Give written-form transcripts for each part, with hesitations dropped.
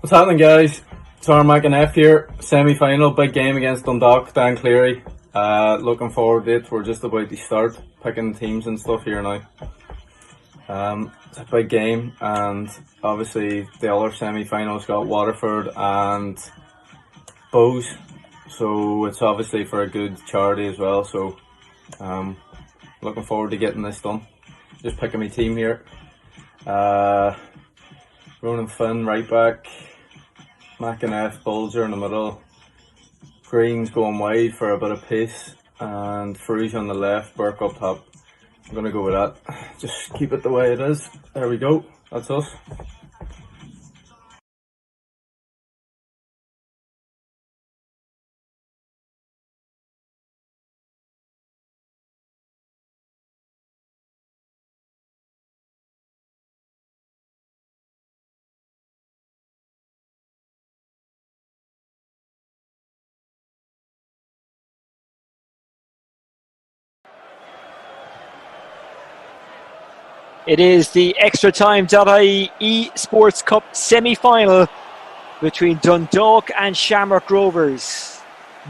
What's happening, guys? It's our McEneff here. Semi-final, big game against Dundalk, Dan Cleary. Looking forward to it. We're just about to start picking teams and stuff here now. It's a big game, and obviously the other semi-finals got Waterford and Bows, so it's obviously for a good charity as well. So, looking forward to getting this done. Just picking my team here. Ronan Finn right back, McEneff, Bulger in the middle, Green's going wide for a bit of pace, and Farouj on the left, Burke up top. I'm going to go with that. Just keep it the way it is. There we go. That's us. It is the Extratime.ie esports cup semi-final between Dundalk and Shamrock Rovers.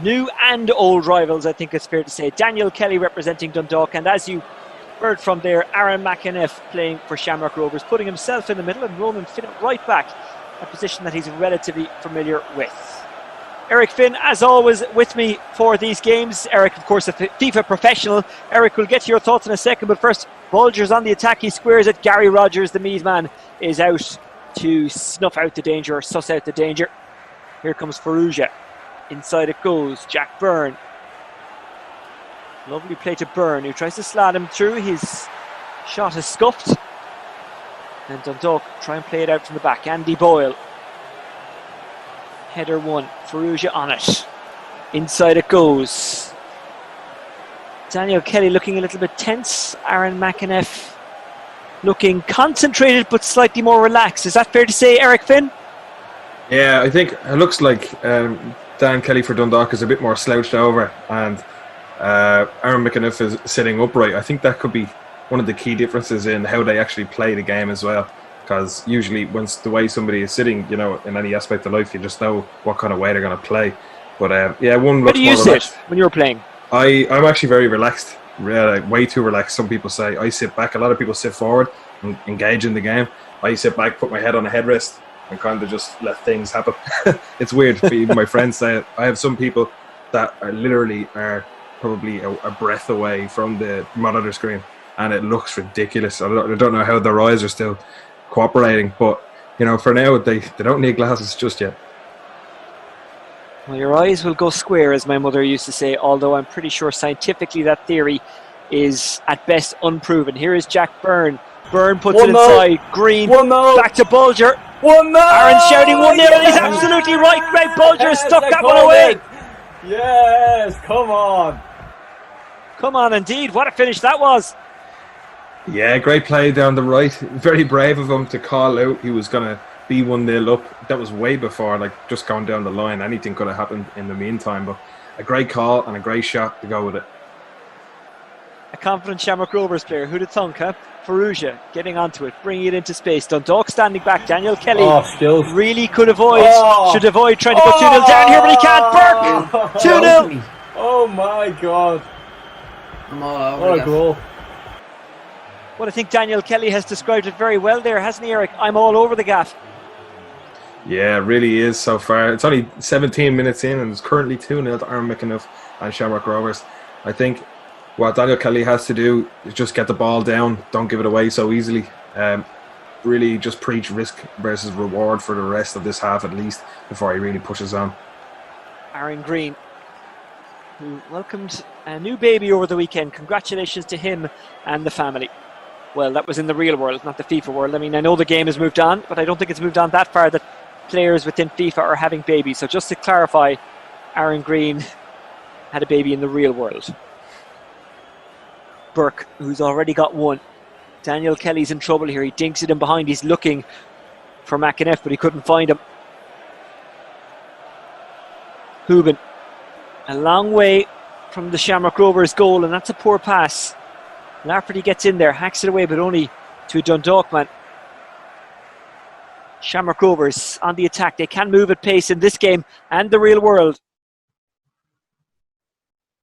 New and old rivals, I think it's fair to say. Daniel Kelly representing Dundalk, and as you heard from there, Aaron McEneff playing for Shamrock Rovers, putting himself in the middle, and Ronan Finn right back, a position that he's relatively familiar with. Eric Finn, as always, with me for these games. Eric, of course, a FIFA professional. Eric, we'll get to your thoughts in a second, but first, Bulger's on the attack. He squares it. Gary Rogers, the Meath man, is out to snuff out the danger, or suss out the danger. Here comes Farouj. Inside it goes. Jack Byrne. Lovely play to Byrne, who tries to slide him through. His shot is scuffed. And Dundalk try and play it out from the back. Andy Boyle. Header one, Farouj on it. Inside it goes. Daniel Kelly looking a little bit tense. Aaron McEneff looking concentrated but slightly more relaxed. Is that fair to say, Eric Finn? Yeah, I think it looks like Dan Kelly for Dundalk is a bit more slouched over, and Aaron McEneff is sitting upright. I think that could be one of the key differences in how they actually play the game as well. Because usually, once the way somebody is sitting, you know, in any aspect of life, you just know what kind of way they're going to play. But yeah, one. Where do you sit when you're playing? I'm actually very relaxed, way too relaxed. Some people say I sit back. A lot of people sit forward and engage in the game. I sit back, put my head on a headrest, and kind of just let things happen. It's weird. Even my friends say it. I have some people that are probably a breath away from the monitor screen, and it looks ridiculous. I don't know how their eyes are still cooperating, but you know, for now they don't need glasses just yet. Well, your eyes will go square, as my mother used to say, although I'm pretty sure scientifically that theory is at best unproven. Here is Jack Byrne. Byrne puts it inside. Green back to Bulger. 1-0. Aaron's shouting 1-0, and he's absolutely right. Greg Bulger stuck that one away. Yes, come on. Come on, indeed. What a finish that was. Yeah, great play down the right. Very brave of him to call out he was going to be 1-0 up. That was way before, like, just going down the line. Anything could have happened in the meantime, but a great call and a great shot to go with it. A confident Shamrock Rovers player. Who'd have thunk, huh? Farouj getting onto it, bringing it into space. Dundalk standing back. Daniel Kelly really should avoid trying to go 2-0 down here, but he can't. Burke 2-0. Oh my God. What a goal. Well, I think Daniel Kelly has described it very well there, hasn't he, Eric? I'm all over the gaff. Yeah, it really is so far. It's only 17 minutes in, and it's currently 2-0 to Aaron McEneff and Shamrock Rovers. I think what Daniel Kelly has to do is just get the ball down, don't give it away so easily. Really just preach risk versus reward for the rest of this half at least before he really pushes on. Aaron Green, who welcomed a new baby over the weekend. Congratulations to him and the family. Well, that was in the real world, not the FIFA world. I mean, I know the game has moved on, but I don't think it's moved on that far that players within FIFA are having babies. So just to clarify, Aaron Green had a baby in the real world. Burke, who's already got one. Daniel Kelly's in trouble here. He dinks it in behind. He's looking for McEneff, but he couldn't find him. Hooban, a long way from the Shamrock Rovers goal, and that's a poor pass. Lafferty gets in there, hacks it away, but only to a Dundalk man. Shamrock Rovers on the attack. They can move at pace in this game and the real world.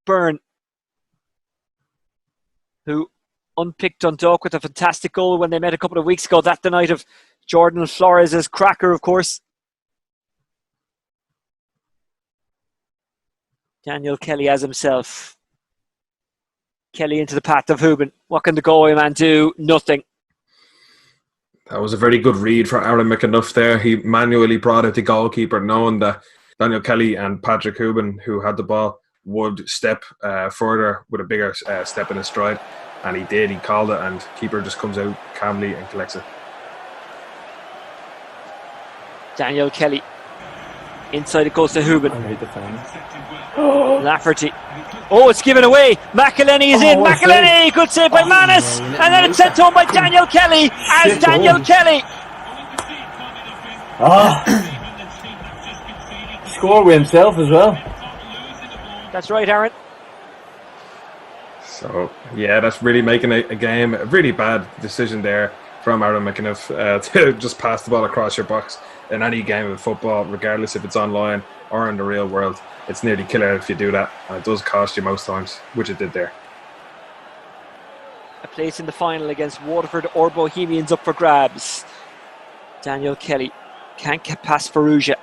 Byrne, who unpicked Dundalk with a fantastic goal when they met a couple of weeks ago. That the night of Jordan Flores' cracker, of course. Daniel Kelly has himself. Kelly into the path of Hooban. What can the Galway man do? Nothing. That was a very good read for Aaron McEneff there. He manually brought out the goalkeeper, knowing that Daniel Kelly and Patrick Hooban, who had the ball, would step further with a bigger step in his stride. And he did. He called it, and keeper just comes out calmly and collects it. Daniel Kelly. Inside it goes to Hooban. Lafferty. Oh, it's given away. McElhenney is in. McElhenney, good save by Manus. And then it's sent home by Daniel Kelly. As Daniel Kelly. Score with himself as well. That's right, Aaron. So, yeah, that's really making a game a really bad decision there from Aaron McEneff to just pass the ball across your box in any game of football, regardless if it's online or in the real world. It's nearly killer if you do that, and it does cost you most times, which it did there. A place in the final against Waterford or Bohemians up for grabs. Daniel Kelly can't get past Faruja.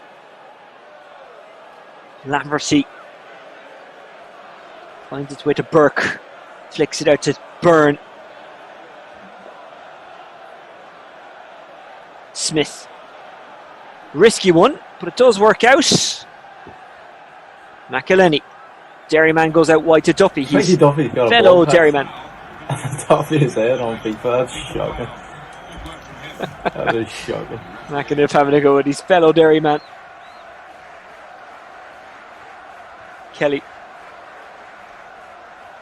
Lamberty finds its way to Burke. Flicks it out to Byrne. Smith. Risky one, but it does work out. McElhenney. Derryman goes out wide to Duffy. He's Duffy got fellow Derryman. Duffy is head on FIFA. That's shocking. That is shocking. McEneff having a go at his fellow Derryman. Kelly.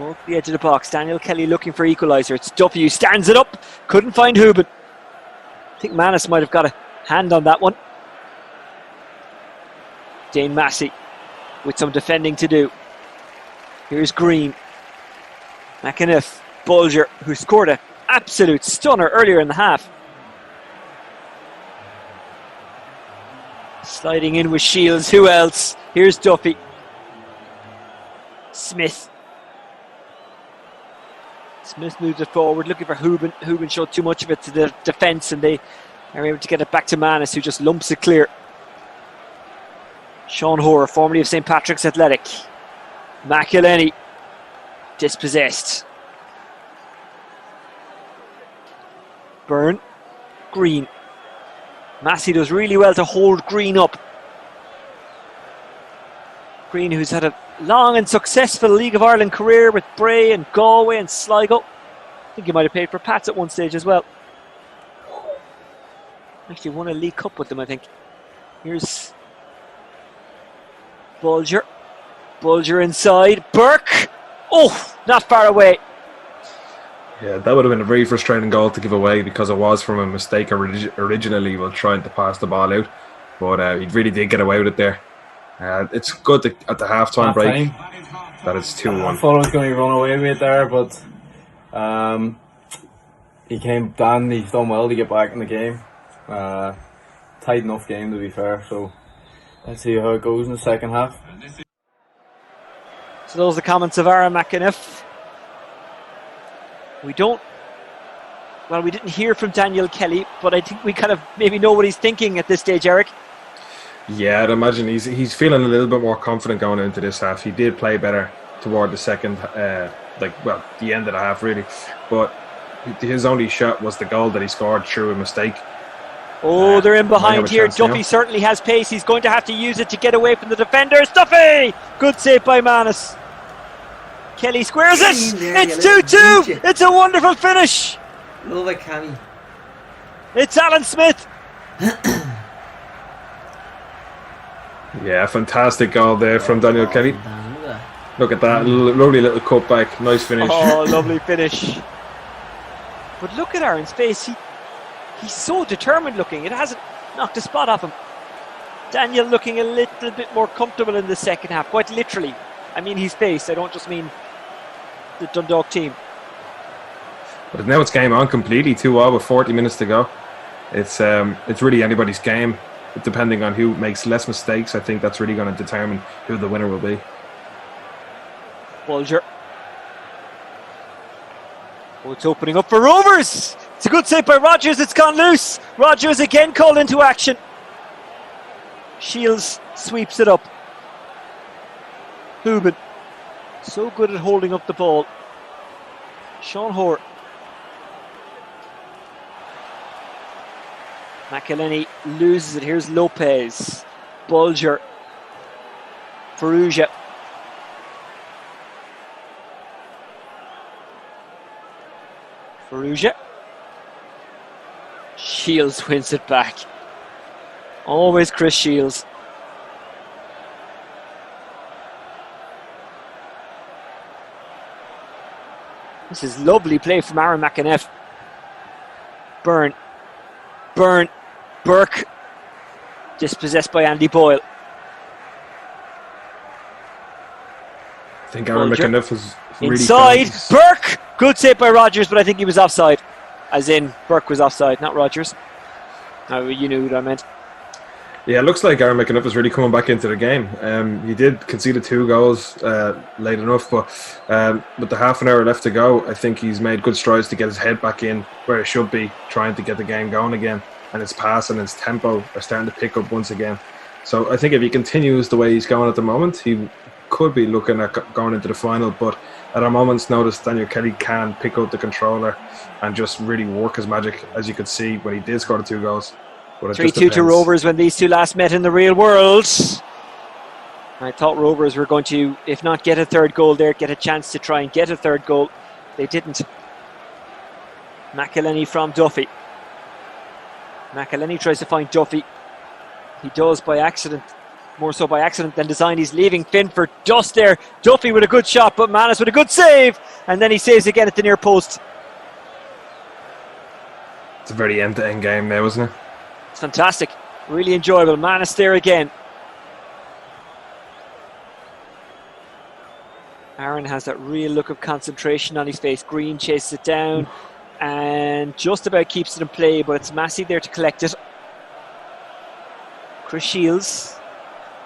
Off the edge of the box. Daniel Kelly looking for equaliser. It's Duffy who stands it up. Couldn't find Hooban. I think Manus might have got a hand on that one. Dane Massey with some defending to do. Here's Green. McEneff. Bulger, who scored an absolute stunner earlier in the half. Sliding in with Shields. Who else? Here's Duffy. Smith. Smith moves it forward, looking for Hooban. Hooban showed too much of it to the defence, and they are able to get it back to Manus, who just lumps it clear. Sean Hoare, formerly of St. Patrick's Athletic. McElhenney, dispossessed. Byrne, Green. Massey does really well to hold Green up. Green, who's had a long and successful League of Ireland career with Bray and Galway and Sligo. I think he might have played for Pats at one stage as well. Actually won a League Cup with them, I think. Here's Bulger. Bulger inside. Burke. Oh, not far away. Yeah, that would have been a very frustrating goal to give away, because it was from a mistake originally while trying to pass the ball out. But he really did get away with it there. It's good that at the half-time break that it's 2-1. I thought I was going to run away with it there, but he came down. He's done well to get back in the game. Tight enough game, to be fair. So let's see how it goes in the second half. So those are the comments of Aaron McEneff. We didn't hear from Daniel Kelly, but I think we kind of maybe know what he's thinking at this stage, Eric. Yeah, I'd imagine he's feeling a little bit more confident going into this half. He did play better toward the second, the end of the half really. But his only shot was the goal that he scored through a mistake. Oh, they're in behind here. Duffy certainly has pace. He's going to have to use it to get away from the defenders. Duffy! Good save by Manus. Kelly squares it. It's 2-2. It's a wonderful finish. Love it, Cammy. It's Alan Smith. Yeah, fantastic goal there from Daniel Kelly. Look at that, lovely little cutback, nice finish. Oh, lovely finish. But look at Aaron's face. He's so determined looking. It hasn't knocked a spot off him. Daniel looking a little bit more comfortable in the second half, quite literally. I mean his face, I don't just mean the Dundalk team. But now it's game on completely, 2-0 with 40 minutes to go. It's really anybody's game. Depending on who makes less mistakes, I think that's really going to determine who the winner will be. Bulger. Oh, it's opening up for Rovers. It's a good save by Rogers. It's gone loose. Rogers again called into action. Shields sweeps it up. Hubin, so good at holding up the ball. Sean Hoare. McElhenney loses it. Here's Lopez. Bulger. Ferrugia. Ferrugia. Shields wins it back. Always Chris Shields. This is lovely play from Aaron McEneff. Byrne. Burke. Dispossessed by Andy Boyle. I think Aaron McEneff was really inside. Burke! Good save by Rogers, but I think he was offside. As in, Burke was offside, not Rogers. Oh, you knew what I meant. Yeah, it looks like Aaron McEneff is really coming back into the game. He did concede 2 goals late enough, but with the half an hour left to go, I think he's made good strides to get his head back in where it should be, trying to get the game going again. And his pass and his tempo are starting to pick up once again. So I think if he continues the way he's going at the moment, he could be looking at going into the final. But at a moment's notice, Daniel Kelly can pick up the controller and just really work his magic, as you could see when he did score the 2 goals. 3-2 to Rovers when these two last met in the real world. I thought Rovers were going to, if not get a third goal there, get a chance to try and get a third goal. They didn't. McElhenney from Duffy. McElhenney tries to find Duffy. He does by accident. More so by accident than design. He's leaving Finn for dust there. Duffy with a good shot, but Manus with a good save. And then he saves again at the near post. It's a very end-to-end game now, isn't it? It's fantastic. Really enjoyable. Manus there again. Aaron has that real look of concentration on his face. Green chases it down and just about keeps it in play, but it's Massey there to collect it. Chris Shields.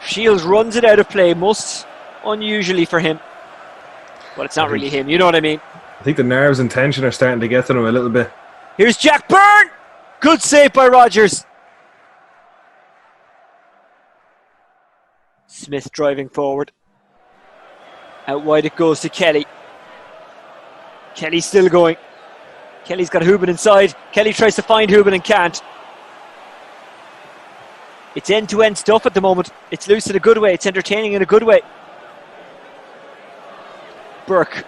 Shields runs it out of play, most unusually for him. But it's not really him, you know what I mean? I think the nerves and tension are starting to get to him a little bit. Here's Jack Byrne! Good save by Rogers. Smith driving forward. Out wide it goes to Kelly. Kelly's still going. Kelly's got Hubin inside. Kelly tries to find Hubin and can't. It's end-to-end stuff at the moment. It's loose in a good way. It's entertaining in a good way. Burke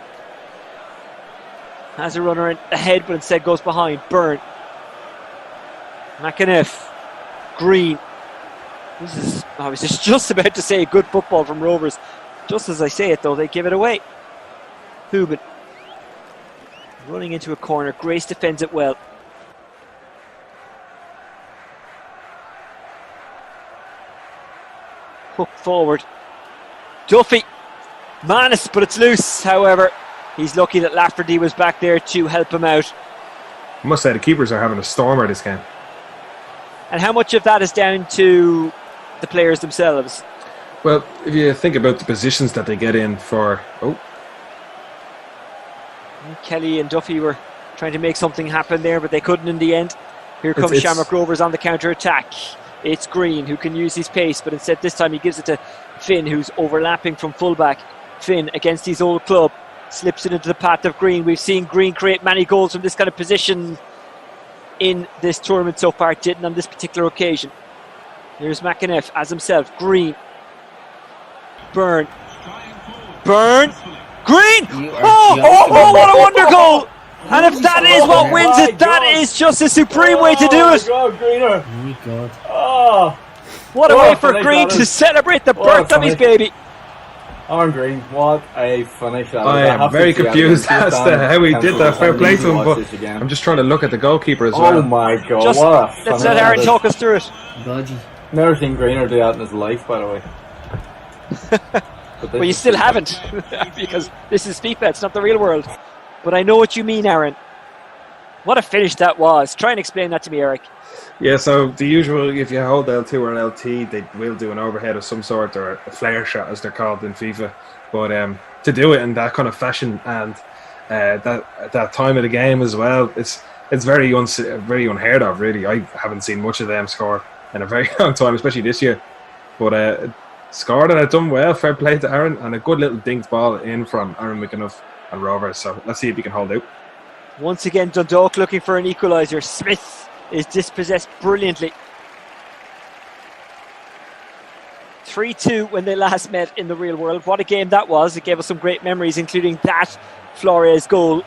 has a runner ahead, but instead goes behind. Byrne. McEneff. Green. I was just about to say good football from Rovers. Just as I say it, though, they give it away. Hubin. Running into a corner. Grace defends it well. Hook forward. Duffy. Manus, but it's loose. However, he's lucky that Lafferty was back there to help him out. I must say the keepers are having a stormer this game. And how much of that is down to the players themselves? Well, if you think about the positions that they get in for... Kelly and Duffy were trying to make something happen there, but they couldn't in the end. Here comes Shamrock Rovers on the counter-attack. It's Green who can use his pace, but instead this time he gives it to Finn, who's overlapping from fullback. Finn, against his old club, slips it into the path of Green. We've seen Green create many goals from this kind of position in this tournament so far. Didn't on this particular occasion. Here's McEneff as himself. Green. Byrne. Green! Oh, what a wonder goal! And if that is what wins it, that is just a supreme way to do it. Greener. Oh my God. Oh, what a way for Green to celebrate the birth of his baby. Aaron Green, what a finish. I am very confused as to how he did that. Fair play to him, but I'm just trying to look at the goalkeeper as well. Oh my God, just, what a finish. let's let Aaron talk us through it. Dodgy. Never seen Greener do that in his life, by the way. Well, you still haven't, because this is FIFA, it's not the real world. But I know what you mean, Aaron. What a finish that was. Try and explain that to me, Eric. Yeah, so the usual, if you hold L2 or L1, they will do an overhead of some sort, or a flare shot as they're called in FIFA. But to do it in that kind of fashion and that time of the game as well, it's very unheard of, really. I haven't seen much of them score in a very long time, especially this year. But scored and done well. Fair play to Aaron, and a good little dinked ball in from Aaron McEneff and Rovers. So let's see if he can hold out. Once again, Dundalk looking for an equaliser. Smith is dispossessed brilliantly. 3-2 when they last met in the real world. What a game that was. It gave us some great memories, including that Flores goal.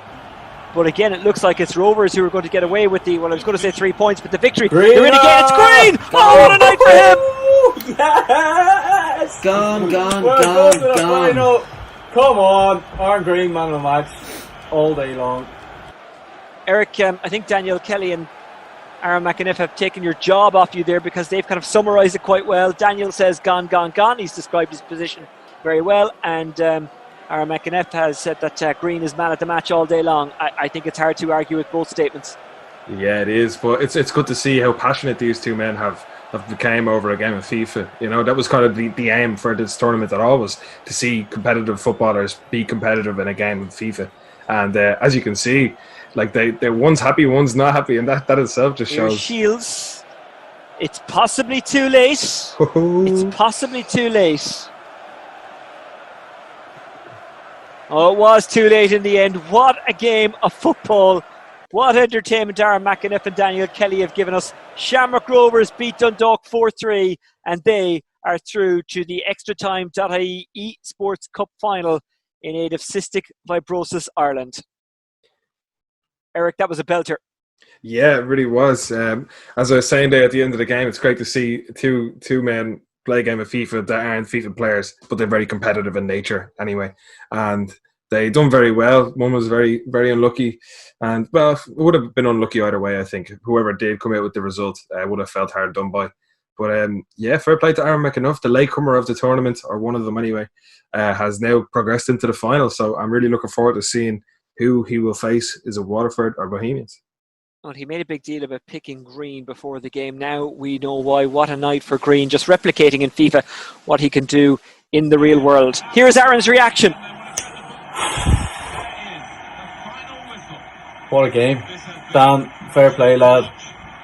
But again, it looks like it's Rovers who are going to get away with I was going to say 3 points, but the victory. Green. They're in again. It's Green. Oh, what a night for him. Yes! Gone. Final. Come on. Aaron Green, man of the match all day long. Eric, I think Daniel Kelly and Aaron McEneff have taken your job off you there, because they've kind of summarised it quite well. Daniel says gone. He's described his position very well, and Aaron McEneff has said that Green is man at the match all day long. I think it's hard to argue with both statements. Yeah, it is, but it's good to see how passionate these two men have become over a game of FIFA. You know, that was kind of the aim for this tournament at all, was to see competitive footballers be competitive in a game of FIFA. And as you can see, like they're one's happy, one's not happy, and that itself just shows. Shields. It's possibly too late. It's possibly too late. Oh, it was too late in the end. What a game of football. What entertainment Aaron McEneff and Daniel Kelly have given us. Shamrock Rovers beat Dundalk 4-3, and they are through to the Extratime.ie esports cup final in aid of Cystic Fibrosis Ireland. Eric, that was a belter. Yeah, it really was. As I was saying there at the end of the game, it's great to see two men play a game of FIFA that aren't FIFA players, but they're very competitive in nature anyway. And they done very well. One was very, very unlucky. And, well, it would have been unlucky either way, I think. Whoever did come out with the result would have felt hard done by. But, yeah, fair play to Aaron McEneff. The latecomer of the tournament, or one of them anyway, has now progressed into the final. So I'm really looking forward to seeing who he will face. Is it Waterford or Bohemians? Well, he made a big deal about picking Green before the game. Now we know why. What a night for Green, just replicating in FIFA what he can do in the real world. Here's Aaron's reaction. What a game. Dan, fair play, lad.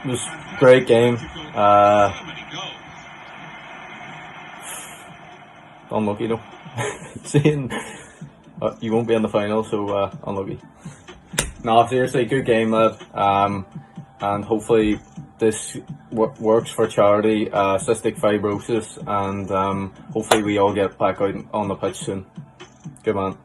It was a great game. Unlucky though. Seeing you won't be in the final, so unlucky. No, seriously, good game, lad. And hopefully this works for charity, cystic fibrosis, and hopefully we all get back out on the pitch soon. Good man.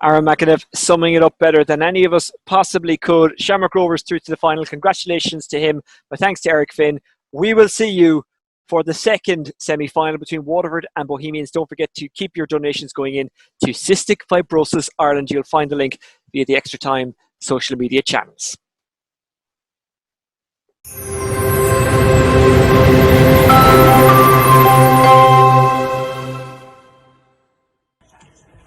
Aaron McEneff summing it up better than any of us possibly could. Shamrock Rovers through to the final. Congratulations to him. But thanks to Eric Finn. We will see you for the second semi-final between Waterford and Bohemians. Don't forget to keep your donations going in to Cystic Fibrosis Ireland. You'll find the link via the Extra Time social media channels.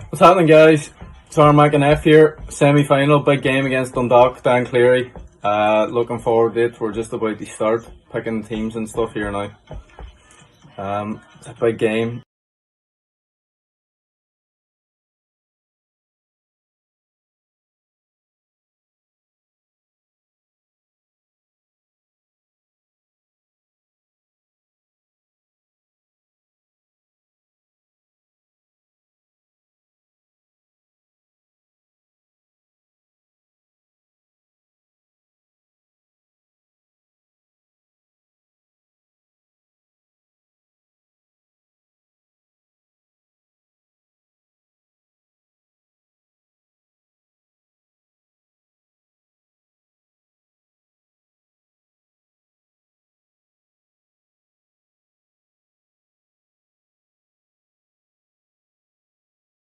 What's happening, guys? It's Aaron McEneff here. Semi-final, big game against Dundalk, Dan Cleary. Looking forward to it. We're just about to start picking teams and stuff here now. It's a big game.